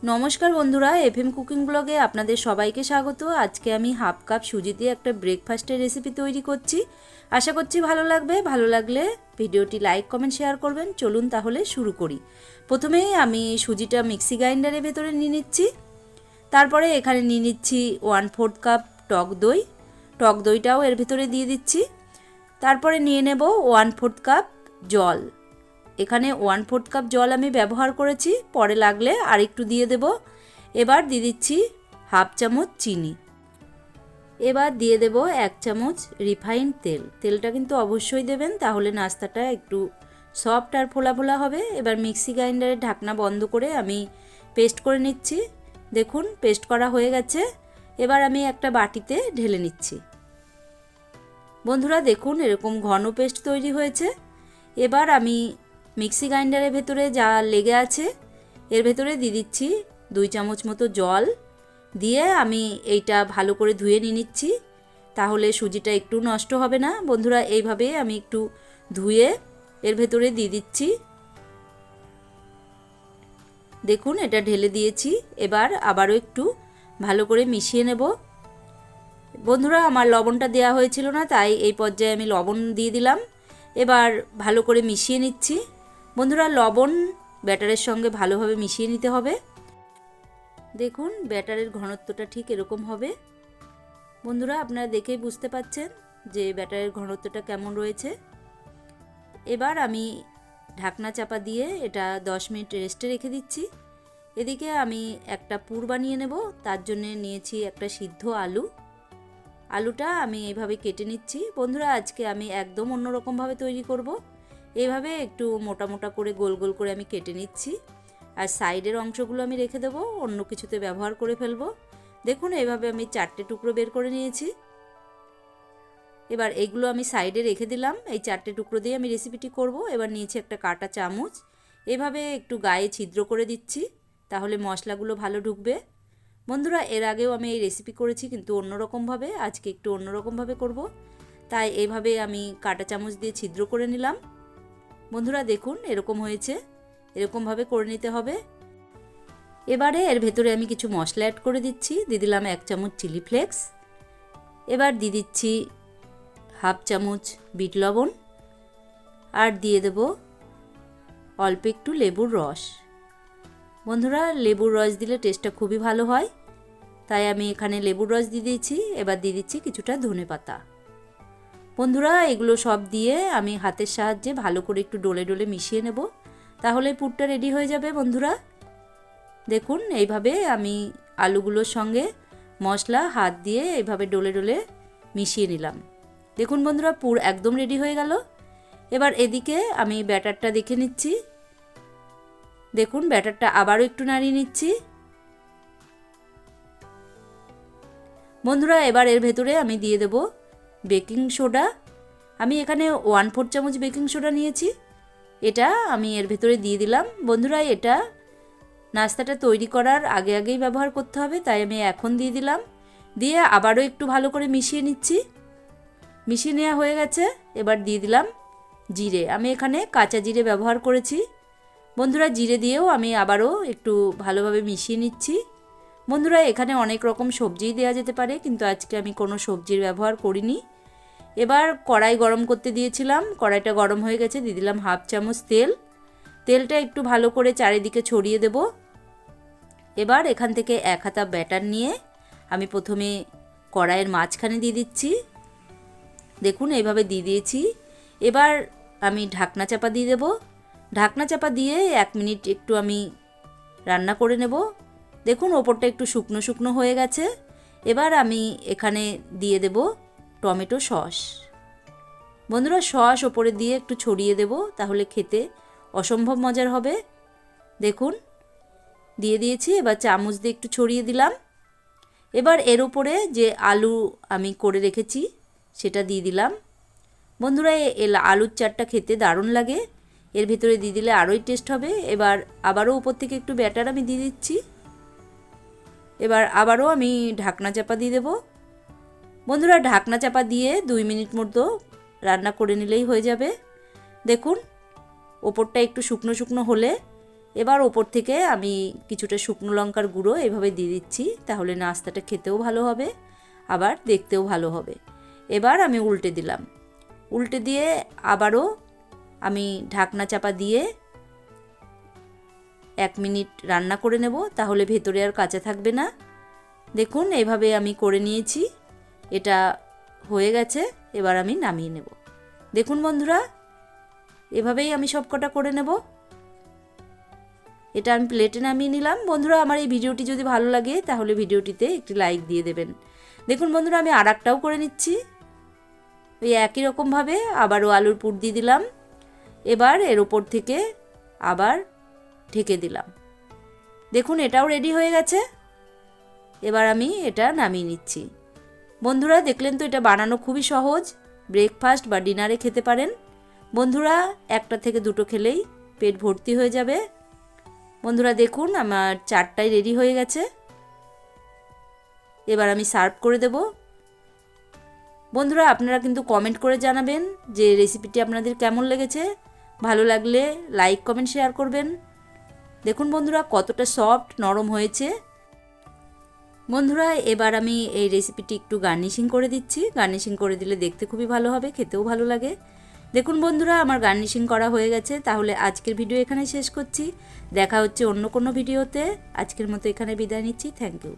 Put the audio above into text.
নমস্কার বন্ধুরা, FM cooking ব্লগে আপনাদের সবাইকে স্বাগত। আজকে আমি হাফ কাপ সুজি দিয়ে একটা ব্রেকফাস্টের রেসিপি তৈরি করছি। আশা করছি ভালো লাগবে। ভালো লাগলে ভিডিওটি লাইক কমেন্ট শেয়ার করবেন। চলুন তাহলে শুরু করি। প্রথমেই আমি সুজিটা মিক্সি গ্রাইন্ডারের ভেতরে নিয়ে নিচ্ছি। তারপরে এখানে নিয়ে নিচ্ছি 1/4 কাপ টক দই। টক দইটাও এর ভেতরে দিয়ে দিচ্ছি। তারপরে নিয়ে নেব 1/4 কাপ জল। এখানে 1/4 কাপ জল আমি ব্যবহার করেছি, পরে লাগলে আর একটু দিয়ে দেব। এবার দিয়ে দিচ্ছি হাফ চামচ চিনি। এবার দিয়ে দেব 1 চামচ রিফাইন্ড তেল। তেলটা কিন্তু অবশ্যই দেবেন, তাহলে নাস্তাটা একটু সফট আর ফোলা ফোলা হবে। এবার মিক্সি গ্রাইন্ডারের ঢাকনা বন্ধ করে আমি পেস্ট করে নিচ্ছি। দেখুন পেস্ট করা হয়ে গেছে। এবার আমি একটা বাটিতে ঢেলে নিচ্ছি। বন্ধুরা দেখুন এরকম ঘন পেস্ট তৈরি হয়েছে। এবার আমি মিক্সি গ্রাইন্ডারের ভেতরে যা লেগে আছে এর ভেতরে দিয়ে দিচ্ছি 2 চামচ মতো জল। দিয়ে আমি এইটা ভালো করে ধুয়ে নিয়ে নিচ্ছি, তাহলে সুজিটা একটু নষ্ট হবে না। বন্ধুরা এইভাবে আমি একটু ধুয়ে এর ভেতরে দিয়ে দিচ্ছি। দেখুন এটা ঢেলে দিয়েছি। এবার আবারও একটু ভালো করে মিশিয়ে নেব। বন্ধুরা আমার লবণটা দেওয়া হয়েছিল না, তাই এই পর্যায়ে আমি লবণ দিয়ে দিলাম। এবার ভালো করে মিশিয়ে নিচ্ছি। বন্ধুরা লবণ ব্যাটারের সঙ্গে ভালোভাবে মিশিয়ে নিতে হবে। দেখুন ব্যাটারের ঘনত্বটা ঠিক এরকম হবে। বন্ধুরা আপনারা দেখেই বুঝতে পাচ্ছেন যে ব্যাটারের ঘনত্বটা কেমন রয়েছে। এবার আমি ঢাকনা চাপা দিয়ে এটা 10 মিনিট রেস্টে রেখে দিচ্ছি। এদিকে আমি একটা পুর বানিয়ে নেব। তার জন্য নিয়েছি একটা সিদ্ধ আলু। আলুটা আমি এইভাবে কেটে নিচ্ছি। বন্ধুরা আজকে আমি একদম অন্যরকমভাবে তৈরি করব। এইভাবে একটু মোটা মোটা করে গোল গোল করে আমি কেটে নিচ্ছি। আর সাইডের অংশগুলো আমি রেখে দেবো, অন্য কিছুতে ব্যবহার করে ফেলবো। দেখুন এইভাবে আমি 4টে টুকরো বের করে নিয়েছি। এবার এইগুলো আমি সাইডে রেখে দিলাম। এই 4টে টুকরো দিয়ে আমি রেসিপিটি করব। এবার নিয়েছি একটা কাঁটা চামচ। এভাবে একটু গায়ে ছিদ্র করে দিচ্ছি, তাহলে মশলাগুলো ভালো ঢুকবে। বন্ধুরা এর আগেও আমি এই রেসিপি করেছি, কিন্তু অন্যরকমভাবে। আজকে একটু অন্যরকমভাবে করব, তাই এইভাবে আমি কাঁটা চামচ দিয়ে ছিদ্র করে নিলাম। বন্ধুরা দেখুন এরকম হয়েছে, এরকমভাবে করে নিতে হবে। এবারে এর ভেতরে আমি কিছু মশলা অ্যাড করে দিচ্ছি। দিয়ে দিলাম 1 চামচ চিলি ফ্লেক্স। এবার দিয়ে দিচ্ছি হাফ চামচ বিট লবণ। আর দিয়ে দেব অল্প একটু লেবুর রস। বন্ধুরা লেবুর রস দিলে টেস্টটা খুবই ভালো হয়, তাই আমি এখানে লেবুর রস দিয়ে দিয়েছি। এবার দিয়ে দিচ্ছি কিছুটা ধনেপাতা। বন্ধুরা এগুলো সব দিয়ে আমি হাতের সাহায্যে ভালো করে একটু ডলে ডলে মিশিয়ে নেব, তাহলে পুরটা রেডি হয়ে যাবে। বন্ধুরা দেখুন এইভাবে আমি আলুগুলোর সঙ্গে মশলা হাত দিয়ে এইভাবে ডলে ডলে মিশিয়ে নিলাম। দেখুন বন্ধুরা পুর একদম রেডি হয়ে গেল। এবার এদিকে আমি ব্যাটারটা দেখে নিচ্ছি। দেখুন ব্যাটারটা আবারও একটু নাড়িয়ে নিচ্ছি। বন্ধুরা এবার এর ভেতরে আমি দিয়ে দেব বেকিং সোডা। আমি এখানে 1/4 চামচ বেকিং সোডা নিয়েছি। এটা আমি এর ভেতরে দিয়ে দিলাম। বন্ধুরা এটা নাস্তাটা তৈরি করার আগে আগেই ব্যবহার করতে হবে, তাই আমি এখন দিয়ে দিলাম। দিয়ে আবারও একটু ভালো করে মিশিয়ে নিচ্ছি। মিশিয়ে নেওয়া হয়ে গেছে। এবার দিয়ে দিলাম জিরে। আমি এখানে কাঁচা জিরে ব্যবহার করেছি। বন্ধুরা জিরে দিয়েও আমি আবারও একটু ভালোভাবে মিশিয়ে নিচ্ছি। বন্ধুরা এখানে অনেক রকম সবজিই দেওয়া যেতে পারে, কিন্তু আজকে আমি কোনো সবজির ব্যবহার করিনি। এবার কড়াই গরম করতে দিয়েছিলাম। কড়াইটা গরম হয়ে গেছে। দিয়ে দিলাম হাফ চামচ তেল। তেলটা একটু ভালো করে চারিদিকে ছড়িয়ে দেব। এবার এখান থেকে 1 হাতা ব্যাটার নিয়ে আমি প্রথমে কড়াইয়ের মাঝখানে দিয়ে দিচ্ছি। দেখুন এইভাবে দিয়ে দিয়েছি। এবার আমি ঢাকনা চাপা দিয়ে দেব। ঢাকনা চাপা দিয়ে 1 মিনিট একটু আমি রান্না করে নেব। দেখুন ওপরটা একটু শুকনো শুকনো হয়ে গেছে। এবার আমি এখানে দিয়ে দেব টমেটো সস। বন্ধুরা সস ওপরে দিয়ে একটু ছড়িয়ে দেব, তাহলে খেতে অসম্ভব মজার হবে। দেখুন দিয়ে দিয়েছি। এবার চামচ দিয়ে একটু ছড়িয়ে দিলাম। এবার এর উপরে যে আলু আমি করে রেখেছি সেটা দিয়ে দিলাম। বন্ধুরা এই আলুর চাটটা খেতে দারুণ লাগে। এর ভেতরে দিয়ে দিলে আরোই টেস্ট হবে। এবার আবারও উপর থেকে একটু ব্যাটার আমি দিয়ে দিচ্ছি। এবার আবারও আমি ঢাকনা চাপা দিয়ে দেব। বন্ধুরা ঢাকনা চাপা দিয়ে 2 মিনিট মতো রান্না করে নিলেই হয়ে যাবে। দেখুন ওপরটা একটু শুকনো শুকনো হলে এবার ওপর থেকে আমি কিছুটা শুকনো লঙ্কার গুঁড়ো এভাবে দিয়ে দিচ্ছি, তাহলে নাস্তাটা খেতেও ভালো হবে আবার দেখতেও ভালো হবে। এবার আমি উল্টে দিলাম, উল্টে দিয়ে আবারও আমি ঢাকনা চাপা দিয়ে 1 মিনিট রান্না করে নেব, তাহলে ভেতরে আর কাঁচা থাকবে না। দেখুন এইভাবে আমি করে নিয়েছি, এটা হয়ে গেছে। এবার আমি নামিয়ে নেব। দেখুন বন্ধুরা, এভাবেই আমি সবকটা করে নেব। এটা আমি প্লেটে নামিয়ে নিলাম। বন্ধুরা, আমার এই ভিডিওটি যদি ভালো লাগে তাহলে ভিডিওটিতে একটি লাইক দিয়ে দেবেন। দেখুন বন্ধুরা, আমি আরেকটাও করে নিচ্ছি। ওই একই রকমভাবে আবারও আলুর পুর দিয়ে দিলাম। এবার এর ওপর থেকে আবার ঢেকে দিলাম। দেখুন এটাও রেডি হয়ে গেছে। এবার আমি এটা নামিয়ে নিচ্ছি। বন্ধুরা, দেখলেন তো, এটা বানানো খুবই সহজ। ব্রেকফাস্ট বা ডিনারে খেতে পারেন। বন্ধুরা, 1টা থেকে 2টো খেলেই পেট ভর্তি হয়ে যাবে। বন্ধুরা দেখুন, আমার 4টাই রেডি হয়ে গেছে। এবার আমি সার্ভ করে দেব। বন্ধুরা, আপনারা কিন্তু কমেন্ট করে জানাবেন যে রেসিপিটি আপনাদের কেমন লেগেছে। ভালো লাগলে লাইক, কমেন্ট, শেয়ার করবেন। দেখুন বন্ধুরা, কতটা সফট নরম হয়েছে। বন্ধুরা, এবার আমি এই রেসিপিটি একটু গার্নিশিং করে দিচ্ছি। গার্নিশিং করে দিলে দেখতে খুবই ভালো হবে, খেতেও ভালো লাগে। দেখুন বন্ধুরা, আমার গার্নিশিং করা হয়ে গেছে। তাহলে আজকের ভিডিও এখানে শেষ করছি। দেখা হচ্ছে অন্য কোনো ভিডিওতে। আজকের মতো এখানে বিদায় নিচ্ছি। Thank you.